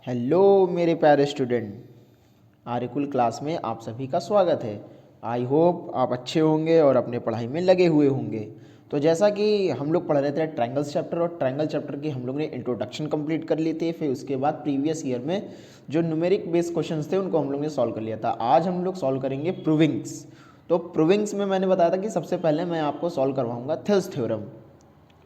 Hello मेरे प्यारे student, Aryakul class में आप सभी का स्वागत है। आई होप आप अच्छे होंगे और अपने पढ़ाई में लगे हुए होंगे। तो जैसा कि हम लोग पढ़ रहे थे ट्रायंगल्स चैप्टर, और ट्रायंगल चैप्टर की हम लोग ने इंट्रोडक्शन कंप्लीट कर ली थी। फिर उसके बाद प्रीवियस ईयर में जो न्यूमेरिक बेस्ड क्वेश्चंस थे उनको हम लोग ने सॉल्व कर लिया था। आज हम लोग सॉल्व करेंगे प्रूविंग्स। तो प्रूविंग्स में मैंने बताया था कि सबसे पहले मैं आपको सॉल्व करवाऊंगा थेल्स थ्योरम।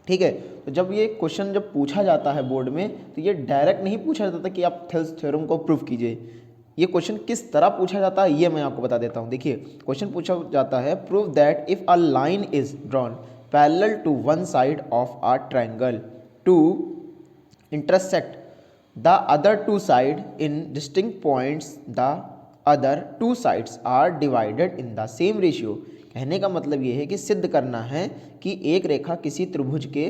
ठीक है, तो जब ये क्वेश्चन जब पूछा जाता है बोर्ड में, तो ये डायरेक्ट नहीं पूछा जाता कि आप थेल्स थ्योरम को प्रूव कीजिए। ये क्वेश्चन किस तरह पूछा जाता है ये मैं आपको बता देता हूँ। देखिए, क्वेश्चन पूछा जाता है, prove that if a line is drawn parallel to one side of a triangle to intersect the other two sides in distinct points, the other two sides are divided in the same ratio। कहने का मतलब ये है कि सिद्ध करना है कि एक रेखा किसी त्रिभुज के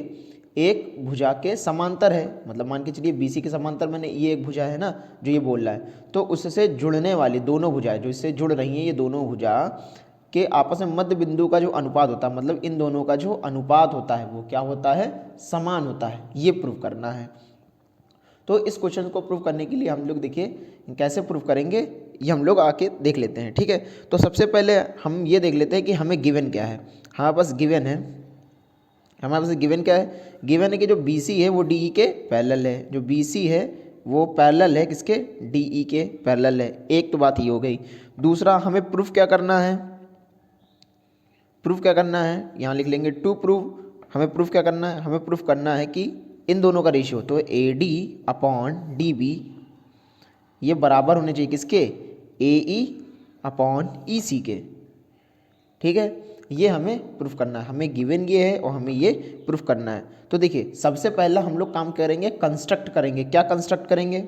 एक भुजा के समांतर है। मतलब मान के चलिए BC के समांतर, मैंने ये एक भुजा है ना जो ये बोल रहा है, तो उससे जुड़ने वाली दोनों भुजाएं जो इससे जुड़ रही हैं, ये दोनों भुजा के आपस में मध्य बिंदु का जो अनुपात होता है, मतलब इन दोनों का जो अनुपात होता है वो क्या होता है, समान होता है। ये प्रूव करना है। तो इस क्वेश्चन को प्रूव करने के लिए हम लोग देखिए कैसे प्रूव करेंगे, ये हम लोग आके देख लेते हैं। ठीक है, तो सबसे पहले हम ये देख लेते हैं कि हमें गिवन क्या है। हमारे पास गिवन है, हमारे पास गिवन क्या है, गिवन है कि जो BC है वो DE के पैरेलल है। जो BC है वो पैरेलल है किसके, DE के पैरेलल है। एक तो बात ये हो गई। दूसरा, हमें प्रूफ क्या करना है, प्रूफ क्या करना है, यहाँ लिख लेंगे टू प्रूव। हमें प्रूफ क्या करना है, हमें प्रूफ करना है कि इन दोनों का रेशियो, तो AD अपॉन DB ये बराबर होने चाहिए किसके, AE अपॉन EC के। ठीक है, ये हमें प्रूफ करना है। हमें गिवन ये है और हमें ये प्रूफ करना है। तो देखिए, सबसे पहला हम लोग काम करेंगे, कंस्ट्रक्ट करेंगे। क्या कंस्ट्रक्ट करेंगे,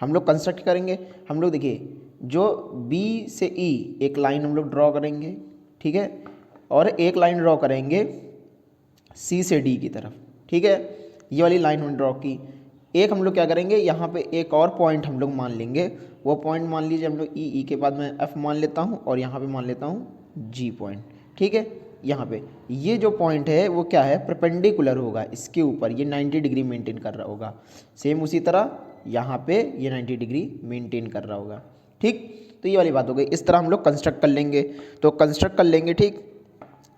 हम लोग कंस्ट्रक्ट करेंगे। हम लोग देखिए, जो B से E एक लाइन हम लोग ड्रॉ करेंगे, ठीक है, और एक लाइन ड्रॉ करेंगे C से D की तरफ। ठीक है, ये वाली लाइन हमने ड्रॉ की। एक हम लोग क्या करेंगे, यहाँ पे एक और पॉइंट हम लोग मान लेंगे। वो पॉइंट मान लीजिए हम लोग E के बाद मैं F मान लेता हूँ, और यहाँ पे मान लेता हूँ G पॉइंट। ठीक है, यहाँ पे ये जो पॉइंट है वो क्या है, परपेंडिकुलर होगा इसके ऊपर, ये 90 डिग्री मेंटेन कर रहा होगा। सेम उसी तरह यहाँ पे ये 90 डिग्री मेंटेन कर रहा होगा। ठीक, तो ये वाली बात हो गई। इस तरह हम लोग कंस्ट्रक्ट कर लेंगे। तो कंस्ट्रक्ट कर लेंगे। ठीक,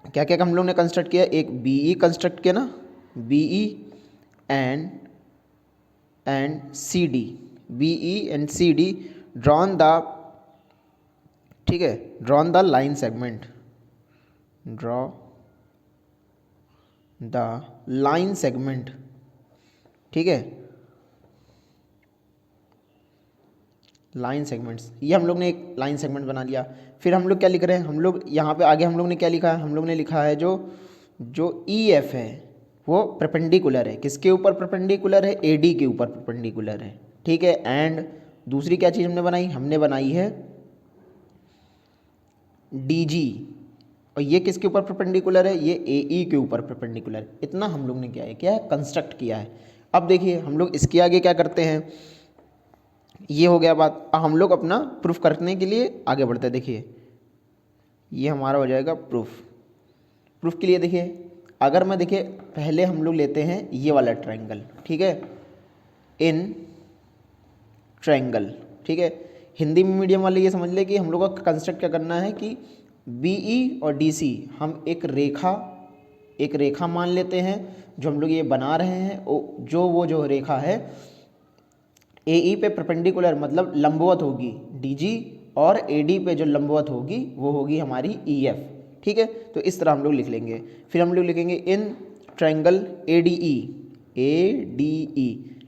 क्या क्या हम लोग ने कंस्ट्रक्ट किया, एक BE कंस्ट्रक्ट किया ना, BE and CD, BE and CD drawn the, ठीक है, drawn the line segment, draw the line segment. ठीक है, लाइन सेगमेंट्स, ये हम लोग ने एक लाइन सेगमेंट बना लिया। फिर हम लोग क्या लिख रहे हैं, हम लोग यहाँ पे आगे हम लोग ने क्या लिखा है, हम लोग ने लिखा है जो जो EF है वो परपेंडिकुलर है, किसके ऊपर परपेंडिकुलर है, AD के ऊपर परपेंडिकुलर है। ठीक है, एंड दूसरी क्या चीज़ हमने बनाई, हमने बनाई है DG, और ये किसके ऊपर परपेंडिकुलर है, ये AE के ऊपर परपेंडिकुलर। इतना हम लोग ने क्या है कंस्ट्रक्ट किया है। अब देखिए हम लोग इसके आगे क्या करते हैं, ये हो गया बात। अब हम लोग अपना प्रूफ करने के लिए आगे बढ़ते हैं। देखिए, ये हमारा हो जाएगा प्रूफ। प्रूफ के लिए देखिए, अगर मैं देखिए पहले हम लोग लेते हैं ये वाला ट्रायंगल। ठीक है, इन ट्रायंगल। ठीक है, हिंदी में मीडियम वाले ये समझ ले कि हम लोग का कंस्ट्रक्ट क्या करना है कि BE और DC हम एक रेखा मान लेते हैं जो हम लोग ये बना रहे हैं। जो रेखा है AE पे परपेंडिकुलर मतलब लंबवत होगी DG, और AD पे जो लंबवत होगी वो होगी हमारी EF। ठीक है, तो इस तरह हम लोग लिख लेंगे। फिर हम लोग लिखेंगे इन ट्रायंगल ADE,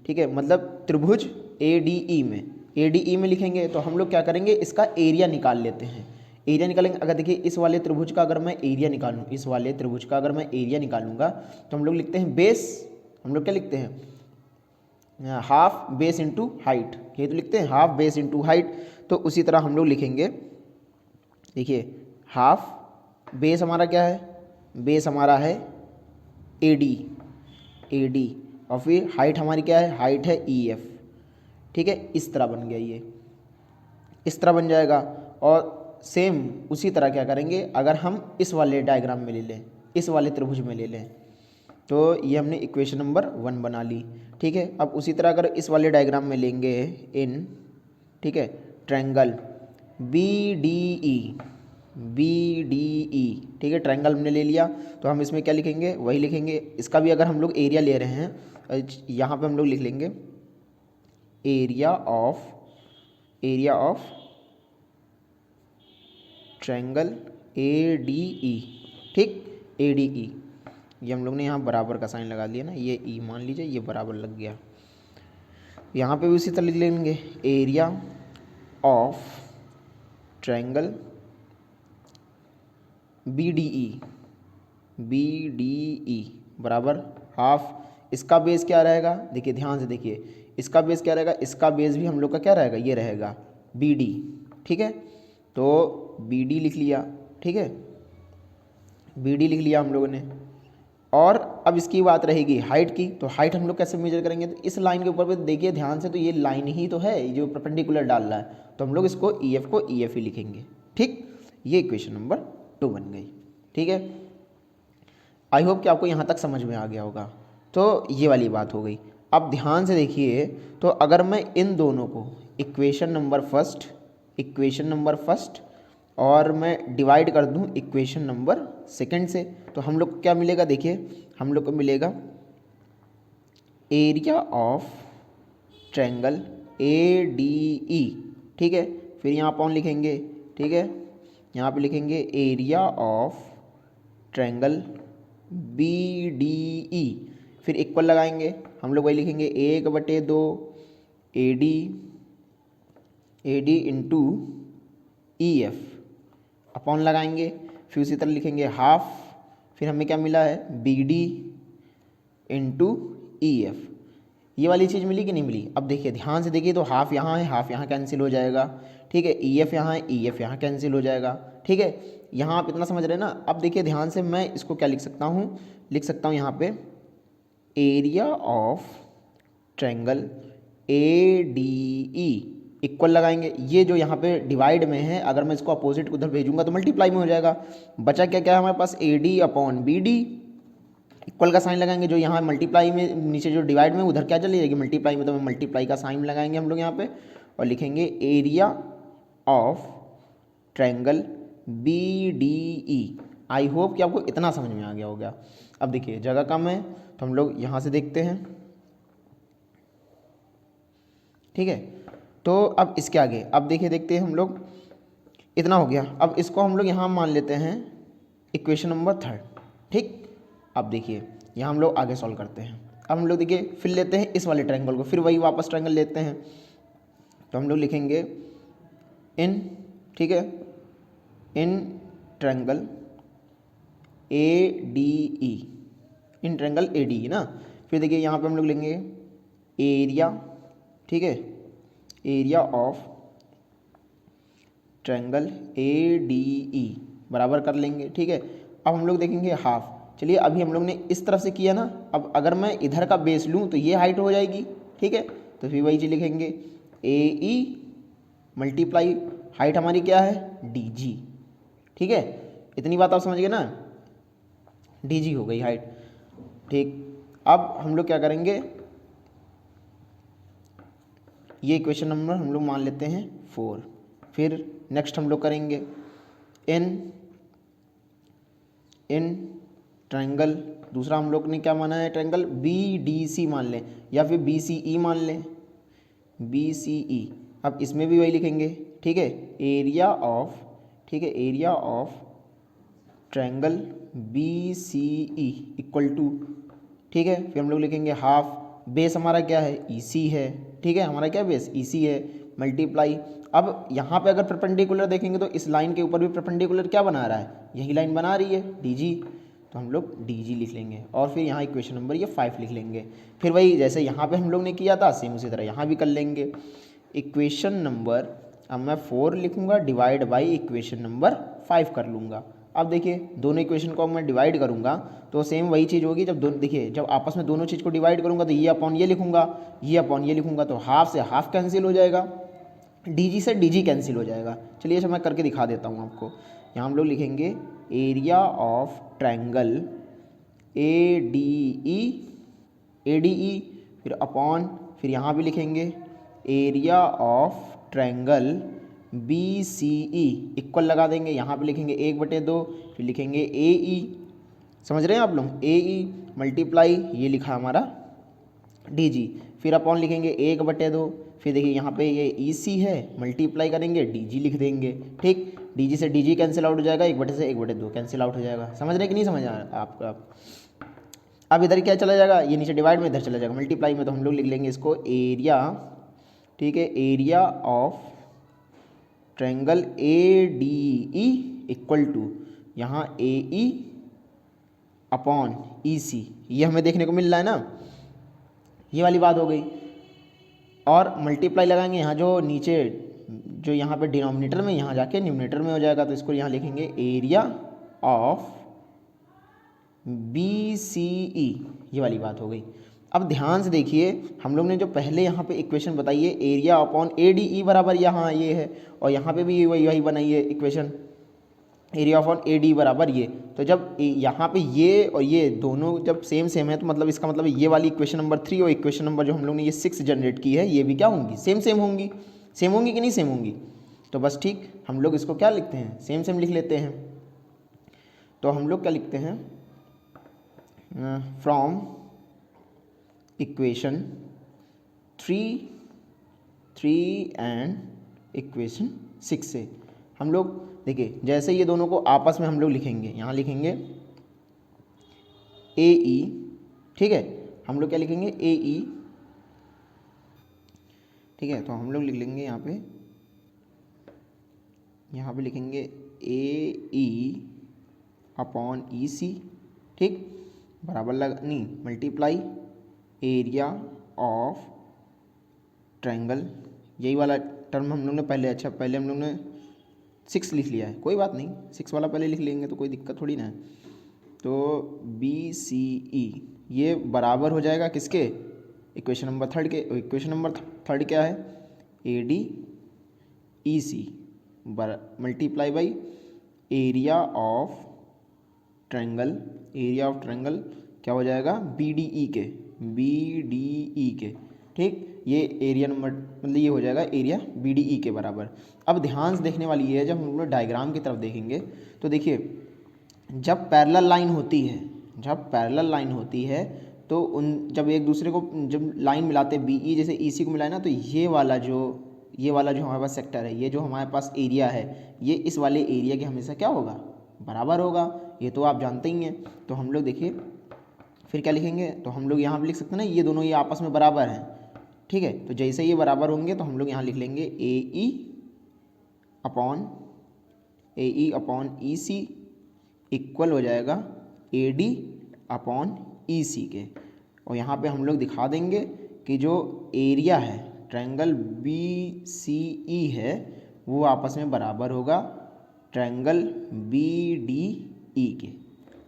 ठीक है, मतलब त्रिभुज ADE में लिखेंगे। तो हम लोग क्या करेंगे, इसका एरिया निकाल लेते हैं। एरिया निकालेंगे, अगर देखिए इस वाले त्रिभुज का अगर मैं एरिया निकालूँ, इस वाले त्रिभुज का अगर मैं एरिया निकालूंगा, तो हम लोग लिखते हैं बेस, हम लोग क्या लिखते हैं, हाफ बेस इंटू हाइट। ये तो लिखते हैं हाफ बेस इंटू हाइट। तो उसी तरह हम लोग लिखेंगे, देखिए हाफ बेस हमारा क्या है, बेस हमारा है AD, और फिर हाइट हमारी क्या है, हाइट है EF। ठीक है, इस तरह बन गया, ये इस तरह बन जाएगा। और सेम उसी तरह क्या करेंगे, अगर हम इस वाले डायग्राम में ले लें, इस वाले त्रिभुज में ले लें, तो ये हमने इक्वेशन नंबर 1 बना ली। ठीक है, अब उसी तरह अगर इस वाले डायग्राम में लेंगे इन, ठीक है, ट्रायंगल BDE, ठीक है, ट्रायंगल हमने ले लिया, तो हम इसमें क्या लिखेंगे, वही लिखेंगे। इसका भी अगर हम लोग एरिया ले रहे हैं, यहाँ पे हम लोग लिख लेंगे एरिया ऑफ ट्रायंगल ADE, ठीक, ADE। ये हम लोग ने यहाँ बराबर का साइन लगा दिया ना, ये ई मान लीजिए, ये बराबर लग गया। यहाँ पे भी उसी तरह लिख लेंगे एरिया ऑफ ट्रायंगल BDE बराबर हाफ। इसका बेस क्या रहेगा, देखिए ध्यान से देखिए, इसका बेस क्या रहेगा, इसका बेस भी हम लोग का क्या रहेगा, ये रहेगा BD। ठीक है, तो BD लिख लिया, ठीक है, BD लिख लिया हम लोगों ने। और अब इसकी बात रहेगी हाइट की, तो हाइट हम लोग कैसे मेजर करेंगे, तो इस लाइन के ऊपर पे देखिए ध्यान से, तो ये लाइन ही तो है जो परपेंडिकुलर डाल रहा है, तो हम लोग इसको EF को EF ही लिखेंगे। ठीक, ये इक्वेशन नंबर 2 बन गई। ठीक है, आई होप कि आपको यहाँ तक समझ में आ गया होगा। तो ये वाली बात हो गई। अब ध्यान से देखिए, तो अगर मैं इन दोनों को इक्वेशन नंबर फर्स्ट और मैं डिवाइड कर दूं इक्वेशन नंबर सेकंड से, तो हम लोग को क्या मिलेगा, देखिए हम लोग को मिलेगा एरिया ऑफ ट्रायंगल ADE। ठीक है, फिर यहाँ पर लिखेंगे, ठीक है, यहाँ पे लिखेंगे एरिया ऑफ ट्रायंगल BDE, फिर इक्वल लगाएंगे, हम लोग वही लिखेंगे 1/2 AD इंटू EF अपॉन लगाएंगे, फिर उसी तरह लिखेंगे हाफ, फिर हमें क्या मिला है BD इंटू EF। ये वाली चीज़ मिली कि नहीं मिली, अब देखिए ध्यान से देखिए, तो हाफ यहाँ है, हाफ यहाँ कैंसिल हो जाएगा, ठीक है, EF यहाँ है, EF यहाँ कैंसिल हो जाएगा। ठीक है, यहाँ आप इतना समझ रहे हैं ना। अब देखिए ध्यान से, मैं इसको क्या लिख सकता हूँ, यहाँ पे area of triangle ADE equal लगाएंगे, ये जो यहाँ पे डिवाइड में है, अगर मैं इसको अपोजिट उधर भेजूंगा तो मल्टीप्लाई में हो जाएगा। बचा क्या क्या है हमारे पास, AD अपॉन BD, इक्वल का साइन लगाएंगे, जो यहाँ मल्टीप्लाई में, नीचे जो डिवाइड में उधर क्या चली जाएगी मल्टीप्लाई में, तो मल्टीप्लाई का साइन लगाएंगे हम लोग यहाँ पे और लिखेंगे area of triangle BDE। I hope कि आपको इतना समझ में आ गया होगा। अब देखिए जगह कम है, तो हम लोग यहाँ से देखते हैं। ठीक है, तो अब इसके आगे अब देखिए देखते हैं हम लोग, इतना हो गया। अब इसको हम लोग यहाँ मान लेते हैं इक्वेशन नंबर 3। ठीक, अब देखिए यहाँ हम लोग आगे सॉल्व करते हैं। अब हम लोग देखिए फिर लेते हैं इस वाले ट्रायंगल को, फिर वही वापस ट्रायंगल लेते हैं, तो हम लोग लिखेंगे इन, ठीक है, in triangle ADE, in triangle ADE ना। फिर देखिए यहाँ पे हम लोग लेंगे एरिया, ठीक है, एरिया ऑफ ट्रायंगल ADE बराबर कर लेंगे। ठीक है, अब हम लोग देखेंगे हाफ। चलिए अभी हम लोग ने इस तरफ से किया ना, अब अगर मैं इधर का बेस लूँ तो ये हाइट हो जाएगी। ठीक है, तो फिर वही चीज़ लिखेंगे AE मल्टीप्लाई हाइट हमारी क्या है DG। ठीक है, इतनी बात आप समझ गए ना, DG हो गई हाइट। ठीक, अब हम लोग क्या करेंगे, ये इक्वेशन नंबर हम लोग मान लेते हैं 4। फिर नेक्स्ट हम लोग करेंगे इन ट्रायंगल, दूसरा हम लोग ने क्या माना है, ट्रायंगल BDC मान लें या फिर BCE मान लें, BCE। अब इसमें भी वही लिखेंगे, ठीक है, एरिया ऑफ, ठीक है, area of triangle BCE equal to, ठीक है, फिर हम लोग लिखेंगे हाफ, बेस हमारा क्या है EC है। ठीक है, हमारा क्या बेस EC है, मल्टीप्लाई। अब यहाँ पे अगर परपेंडिकुलर देखेंगे तो इस लाइन के ऊपर भी परपेंडिकुलर क्या बना रहा है, यही लाइन बना रही है DG, तो हम लोग DG लिख लेंगे और फिर यहाँ इक्वेशन नंबर ये 5 लिख लेंगे। फिर वही जैसे यहाँ पे हम लोग ने किया था सेम उसी तरह यहाँ भी कर लेंगे। इक्वेशन नंबर अब मैं 4 लिखूँगा डिवाइड बाई इक्वेशन नंबर 5 कर लूँगा। अब देखिए दोनों इक्वेशन को मैं डिवाइड करूँगा तो सेम वही चीज़ होगी, जब दोनों देखिए जब आपस में दोनों चीज़ को डिवाइड करूँगा तो ये अपॉन ये लिखूँगा, ये अपॉन ये लिखूँगा, तो हाफ से हाफ कैंसिल हो जाएगा, DG से DG कैंसिल हो जाएगा। चलिए अच्छा मैं करके दिखा देता हूँ आपको। यहाँ हम लोग लिखेंगे एरिया ऑफ ट्रायंगल ADE फिर अपॉन, फिर यहाँ भी लिखेंगे area of triangle BCE equal लगा देंगे, यहाँ पे लिखेंगे 1/2, फिर लिखेंगे AE, समझ रहे हैं आप लोग, AE मल्टीप्लाई ये लिखा हमारा DG, फिर अपॉन लिखेंगे 1/2, फिर देखिए यहाँ पे ये EC है, मल्टीप्लाई करेंगे DG लिख देंगे। ठीक, DG से DG कैंसिल आउट हो जाएगा, 1/2 से 1/2 कैंसिल आउट हो जाएगा। समझ रहे कि नहीं समझ आ रहा आपका? अब इधर क्या चला जाएगा, ये नीचे डिवाइड में इधर चला जाएगा मल्टीप्लाई में, तो हम लोग लिख लेंगे इसको एरिया, ठीक है, area of triangle ADE equal to यहाँ AE अपॉन EC, ये हमें देखने को मिल रहा है ना, ये वाली बात हो गई। और मल्टीप्लाई लगाएंगे यहाँ जो नीचे, जो यहाँ पे डिनोमिनेटर में, यहाँ जाके न्यूमरेटर में हो जाएगा, तो इसको यहाँ लिखेंगे एरिया ऑफ BCE, ये वाली बात हो गई। अब ध्यान से देखिए, हम लोग ने जो पहले यहाँ पे इक्वेशन बताई है एरिया अपॉन ADE बराबर यहाँ ये है, और यहाँ पे भी वही बनाई है इक्वेशन एरिया अपॉन AD बराबर ये। तो जब यहाँ पे ये और ये दोनों जब सेम सेम है, तो मतलब इसका मतलब ये वाली इक्वेशन नंबर 3 और इक्वेशन नंबर जो हम लोग ने ये 6 जनरेट की है, ये भी क्या होंगी, सेम सेम होंगी। सेम होंगी कि नहीं सेम होंगी? तो बस ठीक, हम लोग इसको क्या लिखते हैं, सेम सेम लिख लेते हैं। तो हम लोग क्या लिखते हैं, फ्रॉम इक्वेशन 3 एंड इक्वेशन 6 से हम लोग देखिए, जैसे ये दोनों को आपस में हम लोग लिखेंगे, यहाँ लिखेंगे AE, ठीक है, हम लोग क्या लिखेंगे AE, ठीक है, तो हम लोग लिख लेंगे यहाँ पे लिखेंगे AE अपॉन EC, ठीक, बराबर लगा नहीं, मल्टीप्लाई एरिया ऑफ ट्रायंगल, यही वाला टर्म हम लोग ने पहले, अच्छा पहले हम लोग ने 6 लिख लिया है, कोई बात नहीं, 6 वाला पहले लिख लेंगे तो कोई दिक्कत थोड़ी ना है। तो BCE ये बराबर हो जाएगा किसके, इक्वेशन नंबर 3 के। इक्वेशन नंबर 3 क्या है, ADEC multiply by area of triangle, area of triangle क्या हो जाएगा, BDE के, ठीक, ये एरिया नंबर मतलब ये हो जाएगा एरिया BDE के बराबर। अब ध्यान से देखने वाली ये है, जब हम लोग डायग्राम की तरफ देखेंगे तो देखिए, जब पैरेलल लाइन होती है तो उन जब एक दूसरे को जब लाइन मिलाते हैं BE जैसे EC को मिलाए ना, तो ये वाला जो हमारे पास सेक्टर है, ये जो हमारे पास एरिया है, ये इस वाले एरिया के हमेशा क्या होगा, बराबर होगा, ये तो आप जानते ही हैं। तो हम लोग देखिए फिर क्या लिखेंगे, तो हम लोग यहाँ पर लिख सकते हैं ना, ये दोनों ये आपस में बराबर हैं, ठीक है, तो जैसे ये बराबर होंगे तो हम लोग यहाँ लिख लेंगे AE अपॉन EC इक्वल हो जाएगा AD अपॉन EC के। और यहाँ पे हम लोग दिखा देंगे कि जो एरिया है ट्रायंगल BCE है, वो आपस में बराबर होगा ट्रायंगल BDE के।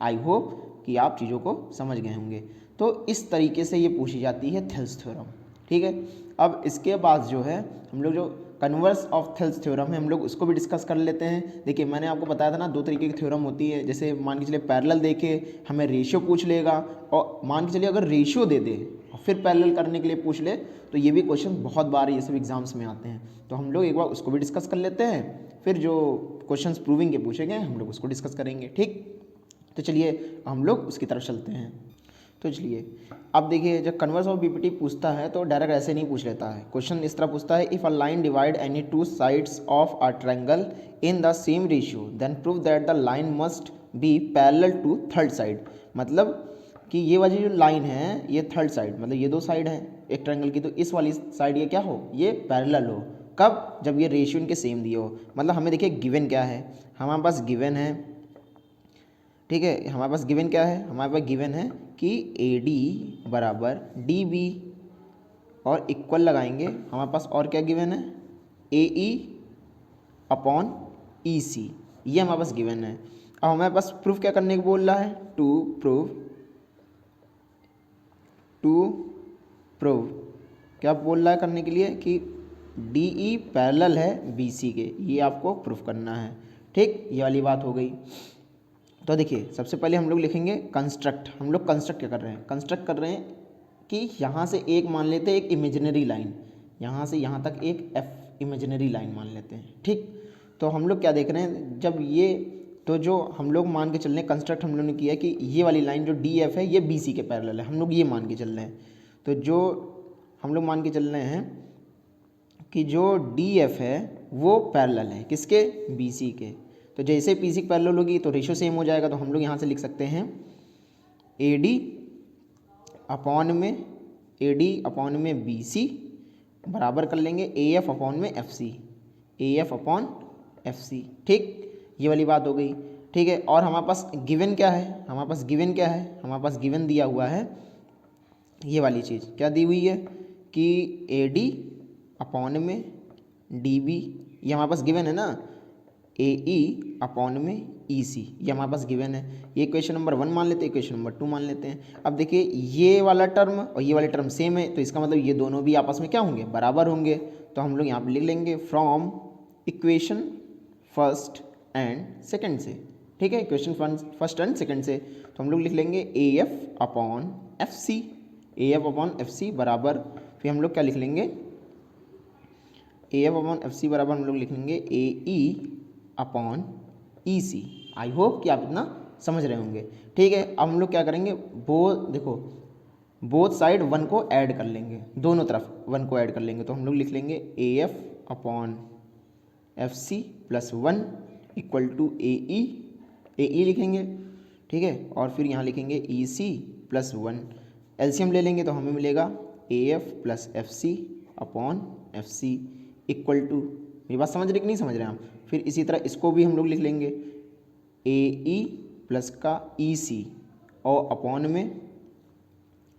आई होप कि आप चीज़ों को समझ गए होंगे। तो इस तरीके से ये पूछी जाती है थेल्स थ्योरम, ठीक है। अब इसके बाद जो है हम लोग जो कन्वर्स ऑफ थेल्स थ्योरम है, हम लोग उसको भी डिस्कस कर लेते हैं। देखिए मैंने आपको बताया था ना, 2 तरीके की थ्योरम होती है। जैसे मान के चलिए पैरेलल देके हमें रेशियो पूछ लेगा, और मान के चलिए अगर रेशियो दे दे और फिर पैरेलल करने के लिए पूछ ले, तो ये भी क्वेश्चन बहुत बार ये सब एग्जाम्स में आते हैं। तो हम लोग एक बार उसको भी डिस्कस कर लेते हैं, फिर जो क्वेश्चंस प्रूविंग के पूछे गए हम लोग उसको डिस्कस करेंगे, ठीक। तो चलिए हम लोग उसकी तरफ चलते हैं। तो चलिए अब देखिए, जब कन्वर्स ऑफ BPT पूछता है तो डायरेक्ट ऐसे नहीं पूछ लेता है। क्वेश्चन इस तरह पूछता है, if a line divide any 2 sides of a triangle in the same ratio then prove that the line must be parallel to third side. मतलब कि ये वाली जो लाइन है, ये थर्ड साइड, मतलब ये 2 साइड हैं एक ट्रायंगल की, तो इस वाली साइड ये क्या हो, ये पैरेलल हो। कब, जब ये रेशियो इनके सेम दिए हो। मतलब हमें देखिए गिवन क्या है, हमारे पास गिवन है, ठीक है, हमारे पास गिवन क्या है, हमारे पास गिवन है कि AD बराबर DB और इक्वल लगाएंगे। हमारे पास और क्या गिवन है, AE अपॉन EC, ये हमारे पास गिवन है। अब हमारे पास प्रूफ क्या करने को बोल रहा है, टू प्रूव क्या बोल रहा है करने के लिए कि DE पैरेलल है BC के, ये आपको प्रूफ करना है, ठीक, ये वाली बात हो गई। तो देखिए सबसे पहले हम लोग लिखेंगे कंस्ट्रक्ट। हम लोग कंस्ट्रक्ट क्या कर रहे हैं, कंस्ट्रक्ट कर रहे हैं कि यहाँ से एक मान लेते हैं एक इमेजिनरी लाइन, यहाँ से यहाँ तक एक एफ इमेजिनरी लाइन मान लेते हैं, ठीक। तो हम लोग क्या देख रहे हैं, जब ये, तो जो हम लोग मान के चल रहे हैं कंस्ट्रक्ट हम लोग ने किया कि ये वाली लाइन जो डी एफ है ये बी सी के पैरेलल है, हम लोग ये मान के चल रहे हैं। तो जो हम लोग मान के चल रहे हैं कि जो डी एफ है वो पैरेलल है किसके, बी सी के। तो जैसे पी सी पैरेलल होगी तो रेशियो सेम हो जाएगा, तो हम लोग यहाँ से लिख सकते हैं ए डी अपॉन में बी सी बराबर कर लेंगे ए एफ अपॉन में F C, A F upon F C, ठीक। ये वाली बात हो गई, ठीक है। और हमारे पास गिवन क्या है, हमारे पास गिवन दिया हुआ है ये वाली चीज़, क्या दी हुई है कि ए डी अपॉन में डी बी, ये हमारे पास गिवन है ना, ए ई अपॉन में ई सी, ये हमारे पास गिवन है। ये क्वेश्चन नंबर 1 मान लेते हैं, क्वेश्चन नंबर 2 मान लेते हैं। अब देखिए ये वाला टर्म और ये वाला टर्म सेम है, तो इसका मतलब ये दोनों भी आपस में क्या होंगे, बराबर होंगे। तो हम लोग यहाँ पर लिख लेंगे from equation first and second से, ठीक है, इक्वेशन फर्स्ट एंड सेकंड से। तो हम लोग लिख लेंगे A F upon F C, A F upon F C बराबर, फिर हम लोग क्या लिख लेंगे, A F upon F C बराबर हम लोग लिख लेंगे ए ई upon E C. I hope कि आप इतना समझ रहे होंगे, ठीक है। अब हम लोग क्या करेंगे, देखो बोथ साइड 1 को ऐड कर लेंगे, दोनों तरफ 1 को ऐड कर लेंगे। तो हम लोग लिख लेंगे A F upon F C plus 1 equal to A E लिखेंगे, ठीक है। और फिर यहाँ लिखेंगे ई सी प्लस 1, एलसीएम ले लेंगे तो हमें मिलेगा A F plus F C upon F C equal to, ये बात समझ रहे कि नहीं समझ रहे हैं आप। फिर इसी तरह इसको भी हम लोग लिख लेंगे ए ई प्लस का ई सी और अपॉन में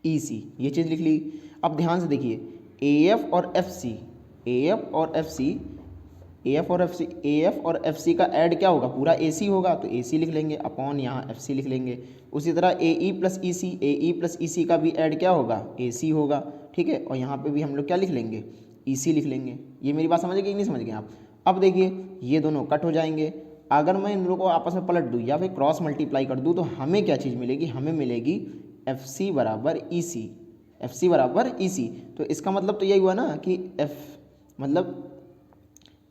ई सी, ये चीज़ लिख ली। अब ध्यान से देखिए ए एफ और एफ सी, ए एफ और एफ सी, ए एफ और एफ सी, ए एफ और एफ सी का ऐड क्या होगा, पूरा ए सी होगा, तो ए सी लिख लेंगे अपॉन यहाँ एफ सी लिख लेंगे। उसी तरह ए ई प्लस ई सी, ए ई प्लस ई सी का भी ऐड क्या होगा, ए सी होगा, ठीक है। और यहाँ पे भी हम लोग क्या लिख लेंगे, ई सी लिख लेंगे। ये मेरी बात समझ गए कि नहीं समझ गए आप। अब देखिए ये दोनों कट हो जाएंगे, अगर मैं इन दोनों को आपस में पलट दूँ या फिर क्रॉस मल्टीप्लाई कर दूँ तो हमें क्या चीज़ मिलेगी, हमें मिलेगी एफ सी बराबर ई सी, एफ सी बराबर ई सी। तो इसका मतलब तो यही हुआ ना कि एफ मतलब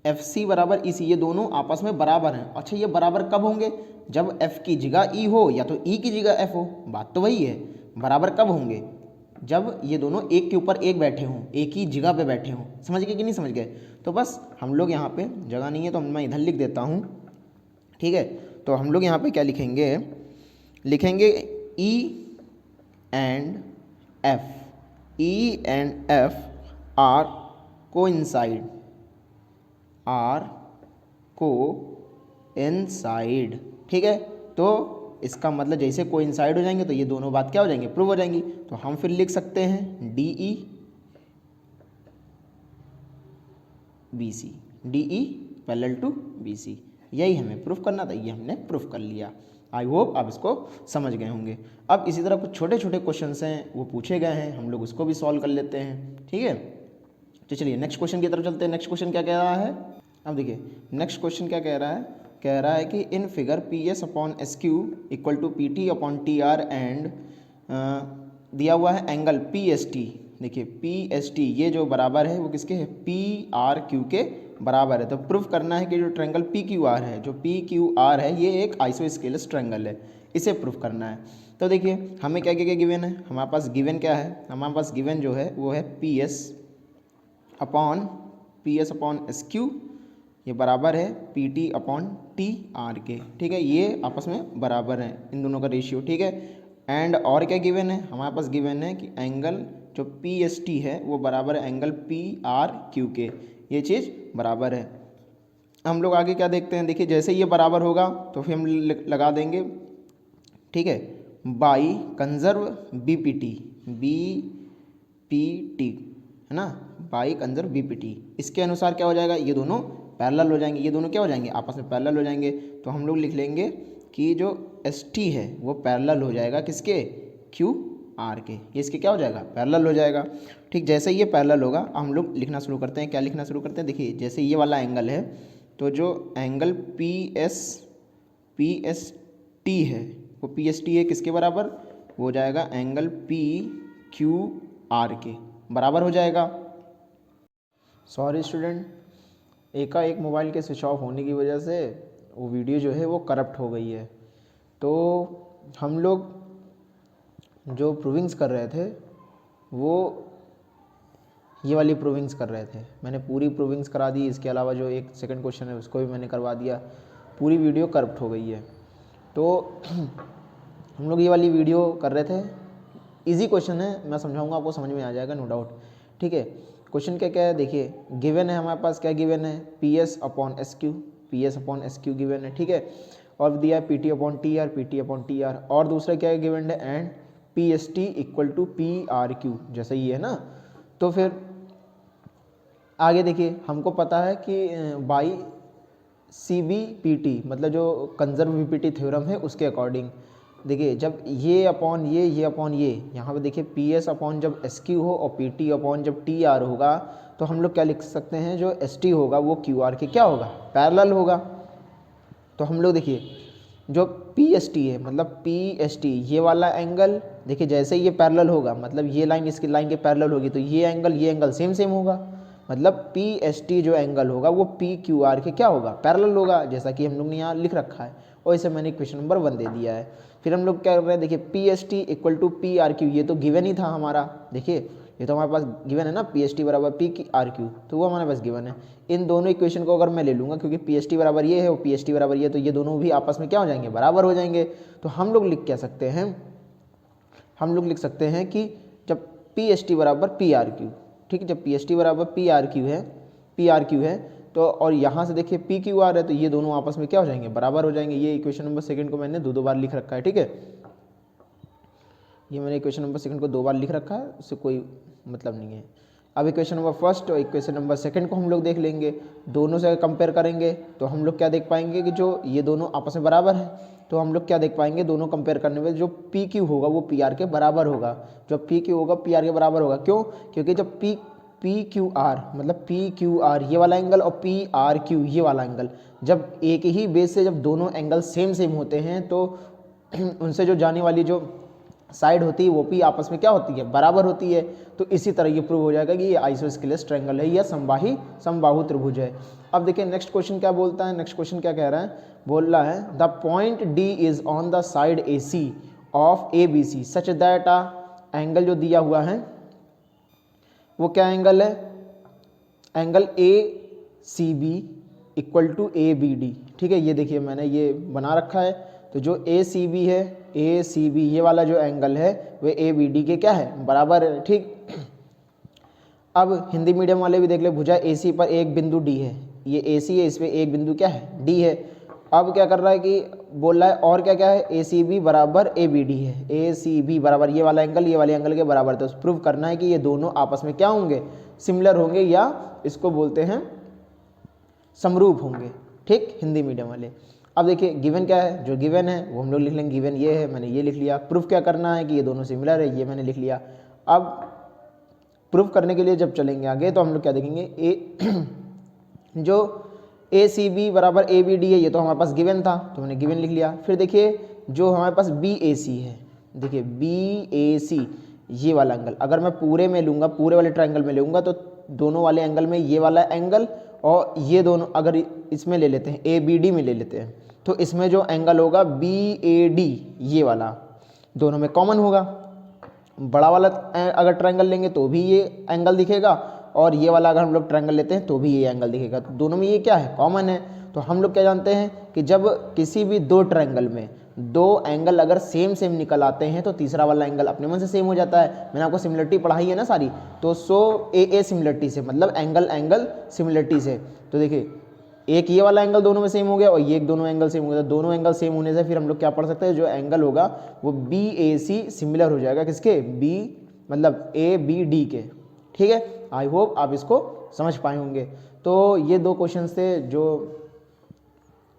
एफ सी बराबर ई सी, ये दोनों आपस में बराबर हैं। अच्छा ये बराबर कब होंगे, जब एफ की जगह ई हो या तो ई की जगह एफ हो, बात तो वही है। बराबर कब होंगे, जब ये दोनों एक के ऊपर एक बैठे हों, एक ही जगह पे बैठे हों। समझ गए कि नहीं समझ गए। तो बस हम लोग यहाँ पे जगह नहीं है तो मैं इधर लिख देता हूँ, ठीक है। तो हम लोग यहाँ पे क्या लिखेंगे, लिखेंगे E and F, E and F are coincide, are coincide, ठीक है। तो इसका मतलब जैसे कोइंसाइड हो जाएंगे तो ये दोनों बात क्या हो जाएंगे, प्रूव हो जाएंगी। तो हम फिर लिख सकते हैं D E B C, D E parallel to B C, यही हमें प्रूफ करना था, ये हमने प्रूफ कर लिया। आई होप आप इसको समझ गए होंगे। अब इसी तरह कुछ छोटे छोटे क्वेश्चंस हैं वो पूछे गए हैं, हम लोग उसको भी सॉल्व कर लेते हैं, ठीक है। तो चलिए नेक्स्ट क्वेश्चन की तरफ चलते हैं। नेक्स्ट क्वेश्चन क्या कह रहा है, अब देखिए नेक्स्ट क्वेश्चन क्या कह रहा है कि in figure P S upon S Q equal to P T upon T R and दिया हुआ है एंगल पी एस टी। देखिए पी एस टी ये जो बराबर है वो किसके है, पी आर क्यू के बराबर है। तो प्रूफ करना है कि जो ट्रायंगल पी क्यू आर है, जो पी क्यू आर है ये एक आइसोस्केलस ट्रायंगल है, इसे प्रूफ करना है। तो देखिए हमें क्या क्या गिवन है, हमारे पास गिवन क्या है, हमारे पास गिवन जो है वो है P S upon S Q, ये बराबर है P T upon T are के, ठीक है। ये आपस में बराबर हैं इन दोनों का रेशियो, ठीक है। एंड और क्या गिवन है, हमारे पास गिवन है कि एंगल जो पी एस टी है वो बराबर है एंगल पी आर क्यू के, ये चीज़ बराबर है। हम लोग आगे क्या देखते हैं, देखिए जैसे ये बराबर होगा तो फिर हम लगा देंगे, ठीक है, by converse B P T है ना, by converse B P T. इसके अनुसार क्या हो जाएगा, ये दोनों पैरेलल हो जाएंगे, ये दोनों क्या हो जाएंगे, आपस में पैरेलल हो जाएंगे। तो हम लोग लिख लेंगे कि जो एस टी है वो पैरेलल हो जाएगा किसके, क्यू आर के, ये इसके क्या हो जाएगा, पैरेलल हो जाएगा। ठीक, जैसे ये पैरेलल होगा हम लोग लिखना शुरू करते हैं। क्या लिखना शुरू करते हैं, देखिए जैसे ये वाला एंगल है तो जो एंगल पी एस टी है वो पी एस टी है किसके बराबर, वो हो जाएगा एंगल पी क्यू आर के बराबर हो जाएगा। सॉरी स्टूडेंट, एकाएक मोबाइल के स्विच ऑफ होने की वजह से वो वीडियो जो है वो करप्ट हो गई है। तो हम लोग जो प्रूविंग्स कर रहे थे वो ये वाली प्रूविंग्स कर रहे थे, मैंने पूरी प्रूविंग्स करा दी। इसके अलावा जो एक सेकंड क्वेश्चन है उसको भी मैंने करवा दिया। पूरी वीडियो करप्ट हो गई है। तो हम लोग ये वाली वीडियो कर रहे थे। इजी क्वेश्चन है, मैं समझाऊंगा, आपको समझ में आ जाएगा नो डाउट। ठीक है, क्वेश्चन क्या क्या है देखिए, गिवन है हमारे पास, क्या गिवन है, P S upon S Q, P S upon S Q given है। ठीक है, और दिया है P T upon T R, P T upon T R, और दूसरा क्या है गिवन है, and P S T equal to P R Q, जैसा ही है ना। तो फिर आगे देखिए, हमको पता है कि by C B P T, मतलब जो कंजर्वेटिविटी थ्योरम है उसके अकॉर्डिंग देखिए, जब ये अपॉन ये अपॉन ये, यहाँ पे देखिए पी एस अपॉन जब एस क्यू हो और पी टी अपॉन जब टी आर होगा, तो हम लोग क्या लिख सकते हैं, जो एस टी होगा वो क्यू आर के क्या होगा, पैरेलल होगा। तो हम लोग देखिए जो पी एस टी है, मतलब पी एस टी ये वाला एंगल, देखिए जैसे ये पैरेलल होगा, मतलब ये लाइन इसकी लाइन के पैरेलल होगी, तो ये एंगल सेम सेम होगा, मतलब पी एस टी जो एंगल होगा वो पी क्यू आर के क्या होगा, पैरेलल होगा, जैसा कि हम लोग ने यहाँ लिख रखा है। और इसे मैंने क्वेश्चन नंबर 1 दे दिया है। फिर हम लोग क्या कर रहे हैं, देखिए P S T equal to P R Q, ये तो गिवन ही था हमारा। देखिए ये तो हमारे पास गिवन है ना, पी एस टी बराबर पी आर क्यू, तो वो हमारे पास गिवन है। इन दोनों इक्वेशन को अगर मैं ले लूँगा, क्योंकि पी एस टी बराबर ये है और पी एस टी बराबर ये, तो ये दोनों भी आपस में क्या हो जाएंगे, बराबर हो जाएंगे। तो हम लोग लिख क्या सकते हैं, हम लोग लिख सकते हैं कि जब पी एस टी बराबर पी आर क्यू, ठीक है, जब पी एस टी बराबर पी आर क्यू है तो, और यहाँ से देखिए पी क्यू आर है, तो ये दोनों आपस में क्या हो जाएंगे, बराबर हो जाएंगे। ये इक्वेशन नंबर सेकंड को मैंने दो बार लिख रखा है। ठीक है, ये मैंने इक्वेशन नंबर सेकंड को 2 बार लिख रखा है, उससे कोई मतलब नहीं है। अब इक्वेशन नंबर फर्स्ट और इक्वेशन नंबर सेकंड को हम लोग देख लेंगे, दोनों से कंपेयर करेंगे तो हम लोग क्या देख पाएंगे कि जो ये दोनों आपस में बराबर है। तो हम लोग क्या देख पाएंगे, दोनों कंपेयर करने में जो पी क्यू होगा वो पी आर के बराबर होगा, जो पी क्यू होगा पी आर के बराबर होगा। क्यों, क्योंकि जब पी क्यू आर, मतलब पी क्यू आर ये वाला एंगल और पी आर क्यू ये वाला एंगल, जब एक ही बेस से जब दोनों एंगल सेम सेम होते हैं तो उनसे जो जाने वाली जो साइड होती है वो भी आपस में क्या होती है, बराबर होती है। तो इसी तरह ये प्रूव हो जाएगा कि ये आइसोस्केलेस ट्रायंगल है या समबाहु त्रिभुज है। अब देखिए नेक्स्ट क्वेश्चन क्या बोलता है, नेक्स्ट क्वेश्चन क्या कह रहा है, बोल रहा है the point D is on the side A C of A B C such that angle जो दिया हुआ है वो क्या एंगल है, angle A C B equal to A B D. ठीक है, ये देखिए मैंने ये बना रखा है। तो जो ए सी बी है, ए सी बी ये वाला जो एंगल है वह ए बी डी के क्या है, बराबर है। ठीक, अब हिंदी मीडियम वाले भी देख ले, भुजा ए सी पर एक बिंदु डी है, ये ए सी है, इसमें एक बिंदु क्या है, डी है। अब क्या कर रहा है कि बोल रहा है और क्या क्या है, ए सी बी बराबर ए बी डी है, ए सी बी बराबर ये वाला एंगल ये वाले एंगल के बराबर। तो प्रूव करना है कि ये दोनों आपस में क्या होंगे, सिमिलर होंगे, या इसको बोलते हैं समरूप होंगे। ठीक, हिंदी मीडियम वाले। अब देखिए गिवन क्या है, जो गिवन है वो हम लोग लिख लेंगे, गिवन ये है, मैंने ये लिख लिया। प्रूफ क्या करना है कि ये दोनों सिमिलर है, ये मैंने लिख लिया। अब प्रूफ करने के लिए जब चलेंगे आगे तो हम लोग क्या देखेंगे, जो ए सी बी बराबर ए बी डी है ये तो हमारे पास गिवन था, तो मैंने गिवन लिख लिया। फिर देखिए जो हमारे पास बी ए सी है, देखिए बी ए सी ये वाला एंगल अगर मैं पूरे में लूँगा, पूरे वाले ट्रायंगल में लूँगा, तो दोनों वाले एंगल में ये वाला एंगल और ये दोनों अगर इसमें ले लेते हैं, ए बी डी में ले लेते हैं, तो इसमें जो एंगल होगा बी ए डी ये वाला दोनों में कॉमन होगा। बड़ा वाला अगर ट्रायंगल लेंगे तो भी ये एंगल दिखेगा, और ये वाला अगर हम लोग ट्रायंगल लेते हैं तो भी ये एंगल दिखेगा। तो दोनों में ये क्या है, कॉमन है। तो हम लोग क्या जानते हैं कि जब किसी भी दो ट्रायंगल में दो एंगल अगर सेम सेम निकल आते हैं तो तीसरा वाला एंगल अपने मन से सेम हो जाता है। मैंने आपको सिमिलरिटी पढ़ाई है ना सारी, तो सो ए सिमिलरिटी से, मतलब एंगल सिमिलरिटी से। तो देखिए एक ये वाला एंगल दोनों में सेम हो गया और ये एक दोनों एंगल सेम हो गया। दोनों एंगल सेम होने से फिर हम लोग क्या पढ़ सकते हैं, जो एंगल होगा वो बी ए सी सिमिलर हो जाएगा किसके, बी मतलब ए बी डी के। ठीक है, आई होप आप इसको समझ पाए होंगे। तो ये दो क्वेश्चन थे जो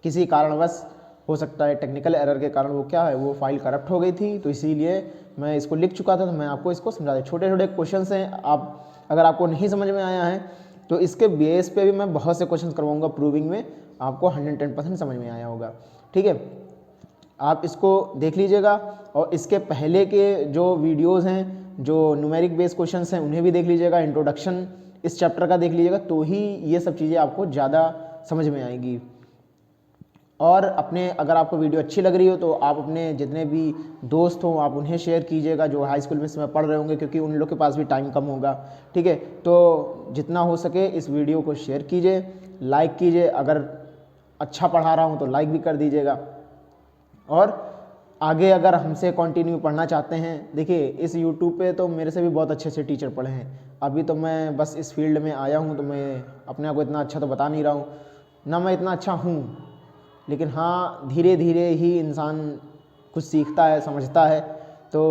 किसी कारणवश हो सकता है टेक्निकल एरर के कारण वो क्या है, वो फाइल करप्ट हो गई थी, तो इसीलिए मैं इसको लिख चुका था, तो मैं आपको इसको समझा दिया। छोटे छोटे क्वेश्चंस हैं, आप अगर आपको नहीं समझ में आया है तो इसके बेस पे भी मैं बहुत से क्वेश्चंस करवाऊंगा प्रूविंग में, आपको 110% समझ में आया होगा। ठीक है, आप इसको देख लीजिएगा और इसके पहले के जो वीडियोस हैं, जो न्यूमेरिक बेस्ड क्वेश्चंस हैं, उन्हें भी देख लीजिएगा। इंट्रोडक्शन इस चैप्टर का देख लीजिएगा, तो ही ये सब चीज़ें आपको ज़्यादा समझ में आएंगी। और अपने अगर आपको वीडियो अच्छी लग रही हो तो आप अपने जितने भी दोस्त हों आप उन्हें शेयर कीजिएगा जो हाई स्कूल में इस समय पढ़ रहे होंगे, क्योंकि उन लोग के पास भी टाइम कम होगा। ठीक है, तो जितना हो सके इस वीडियो को शेयर कीजिए, लाइक कीजिए। अगर अच्छा पढ़ा रहा हूँ तो लाइक भी कर दीजिएगा। और आगे अगर हमसे कंटिन्यू पढ़ना चाहते हैं, देखिए इस यूट्यूब पे तो मेरे से भी बहुत अच्छे अच्छे टीचर पढ़े हैं। अभी तो मैं बस इस फील्ड में आया हूँ तो मैं अपने आप को इतना अच्छा तो बता नहीं रहा हूँ, ना मैं इतना अच्छा हूँ, लेकिन हाँ धीरे धीरे ही इंसान कुछ सीखता है, समझता है। तो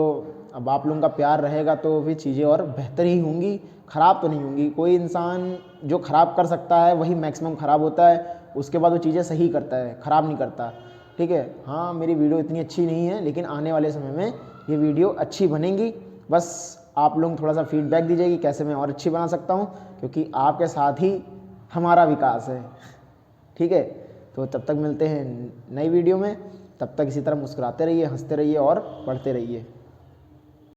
अब आप लोगों का प्यार रहेगा तो भी चीज़ें और बेहतर ही होंगी, ख़राब तो नहीं होंगी। कोई इंसान जो ख़राब कर सकता है वही मैक्सिमम ख़राब होता है, उसके बाद वो चीज़ें सही करता है, ख़राब नहीं करता। ठीक है, हाँ मेरी वीडियो इतनी अच्छी नहीं है, लेकिन आने वाले समय में ये वीडियो अच्छी बनेगी। बस आप लोग थोड़ा सा फीडबैक दीजिए कि कैसे मैं और अच्छी बना सकता हूँ, क्योंकि आपके साथ ही हमारा विकास है। ठीक है, तो तब तक मिलते हैं नई वीडियो में। तब तक इसी तरह मुस्कुराते रहिए, हंसते रहिए और पढ़ते रहिए।